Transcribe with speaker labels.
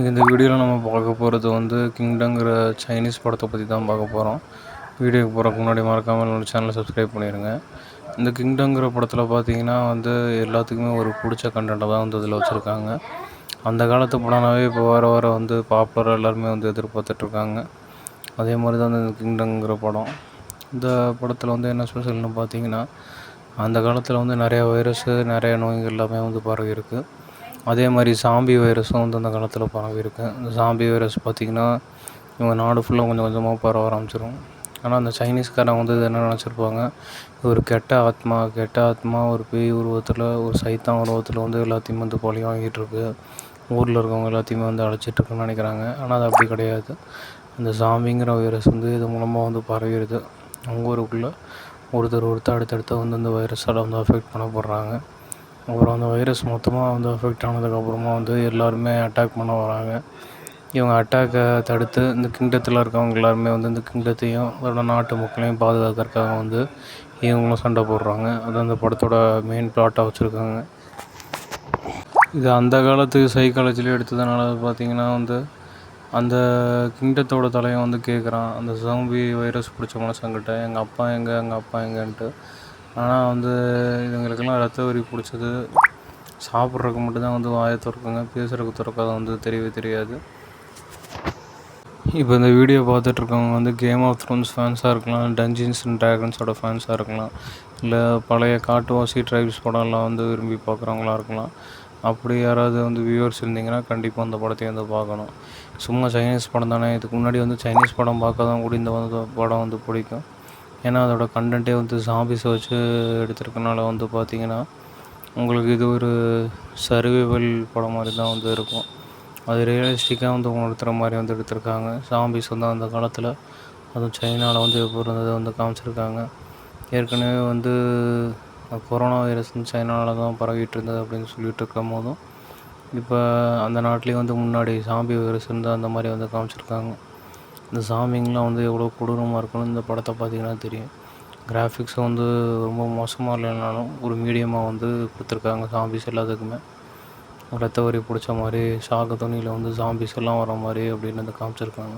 Speaker 1: இன்றைக்கி இந்த வீடியோவில் நம்ம பார்க்க போகிறது வந்து கிங்டங்கிற சைனீஸ் படத்தை பற்றி தான் பார்க்க போகிறோம். வீடியோக்கு போகிறதுக்கு முன்னாடி மறக்காமல் என்னோடய சேனலை சப்ஸ்கிரைப் பண்ணிடுங்க. இந்த கிங்டங்கிற படத்தில் பார்த்தீங்கன்னா வந்து எல்லாத்துக்குமே ஒரு பிடிச்ச கண்டென்ட்டை தான் வந்து இதில் வச்சுருக்காங்க. அந்த காலத்து படம்னாவே இப்போ வர வர வந்து பாப்புலராக எல்லாருமே வந்து எதிர்பார்த்துட்ருக்காங்க. அதே மாதிரி தான் இந்த கிங்டங்கிற படம். இந்த படத்தில் வந்து என்ன ஸ்பெஷல்னு பார்த்தீங்கன்னா, அந்த காலத்தில் வந்து நிறையா வைரஸு, நிறைய நோய்கள் எல்லாமே வந்து பரவி இருக்குது. அதே மாதிரி சாம்பி வைரஸும் வந்து அந்த காலத்தில் பரவியிருக்கு. இந்த சாம்பி வைரஸ் பார்த்திங்கன்னா இவங்க நாடு ஃபுல்லாக கொஞ்சம் கொஞ்சமாக பரவ ஆரம்பிச்சிடும். ஆனால் அந்த சைனீஸ்காரங்க வந்து இது என்ன நினச்சிருப்பாங்க, ஒரு கெட்ட ஆத்மா ஒரு பேய் உருவத்தில், ஒரு சைத்தான் உருவத்தில் வந்து எல்லாத்தையும் வந்து பழி வாங்கிட்டுருக்கு, ஊரில் இருக்கவங்க எல்லாத்தையுமே வந்து அழைச்சிட்ருக்குன்னு நினைக்கிறாங்க. ஆனால் அது அப்படி கிடையாது. அந்த சாம்பிங்கிற வைரஸ் வந்து இது மூலமாக வந்து பரவிடுது. அவங்க ஊருக்குள்ளே ஒருத்தர் அடுத்தடுத்து வந்து அந்த வைரஸால் வந்து அஃபெக்ட் பண்ணப்படுறாங்க. அப்புறம் அந்த வைரஸ் மொத்தமாக வந்து அஃபெக்ட் ஆனதுக்கப்புறமா வந்து எல்லோருமே அட்டாக் பண்ண வராங்க. இவங்க அட்டாக்கை தடுத்து இந்த கிங்டத்தில் இருக்கவங்க எல்லாருமே வந்து இந்த கிங்டத்தையும் அதோட நாட்டு மக்களையும் பாதுகாக்கிறதுக்காக வந்து இவங்களும் சண்டை போடுறாங்க. அது அந்த படத்தோட மெயின் பிளாட்டாக வச்சுருக்காங்க. இது அந்த காலத்து சைக்காலஜிலே எடுத்ததுனால பார்த்திங்கன்னா வந்து அந்த கிங்டத்தோட தலையை வந்து கேட்குறான் அந்த சாம்பி வைரஸ் பிடிச்ச மனுஷங்கிட்ட, எங்கள் அப்பா எங்கேன்ட்டு. ஆனால் வந்து இதுங்களுக்கெல்லாம் ரத்த வரி பிடிச்சது, சாப்பிட்றதுக்கு மட்டும்தான் வந்து வாயை திறக்குங்க, பேசுகிறதுக்கு திறக்காத வந்து தெரியவே தெரியாது. இப்போ இந்த வீடியோ பார்த்துட்ருக்கவங்க வந்து கேம் ஆஃப் த்ரோன்ஸ் ஃபேன்ஸாக இருக்கலாம், டஞ்சன்ஸ் அண்ட் ட்ராகன்ஸோட ஃபேன்ஸாக இருக்கலாம், இல்லை பழைய காட்டுவாசி ட்ரைப்ஸ் படம்லாம் வந்து விரும்பி பார்க்குறவங்களா இருக்கலாம். அப்படி யாராவது வந்து வியூவர்ஸ் இருந்தீங்கன்னா கண்டிப்பாக அந்த படத்தையும் வந்து பார்க்கணும். சும்மா சைனீஸ் படம் தானே, இதுக்கு முன்னாடி வந்து சைனீஸ் படம் பார்க்காதான் கூட இந்த வந்து படம் வந்து பிடிக்கும். ஏன்னா அதோடய கண்டென்ட்டே வந்து சாம்பிஸை வச்சு எடுத்துருக்கனால வந்து பார்த்திங்கன்னா உங்களுக்கு இது ஒரு சர்வைவல் படம் மாதிரி தான் வந்து இருக்கும். அது ரியலிஸ்டிக்காக வந்து உணர்த்துற மாதிரி வந்து எடுத்திருக்காங்க. சாம்பிஸ் வந்து அந்த காலத்தில் அதுவும் சைனாவில் வந்து எப்போ இருந்ததை வந்து காமிச்சிருக்காங்க. ஏற்கனவே வந்து கொரோனா வைரஸ் வந்து சைனாவில் தான் பரவிட்டு இருந்தது அப்படின்னு சொல்லிட்டு இருக்கும் போதும் இப்போ அந்த நாட்டிலேயே வந்து முன்னாடி சாம்பி வைரஸ் இருந்தால் அந்த மாதிரி வந்து காமிச்சிருக்காங்க. இந்த சாமிங்கெலாம் வந்து எவ்வளோ கொடூரமாக இருக்குன்னு இந்த படத்தை பார்த்திங்கன்னா தெரியும். கிராஃபிக்ஸ் வந்து ரொம்ப மோசமாக இல்லைனாலும் ஒரு மீடியமாக வந்து கொடுத்துருக்காங்க. சாம்பிஸ் எல்லாத்துக்குமே ரத்த வரி பிடிச்ச மாதிரி, சாக்கு துணியில் வந்து சாம்பிஸ் எல்லாம் வர மாதிரி அப்படின்னு வந்து காமிச்சிருக்காங்க.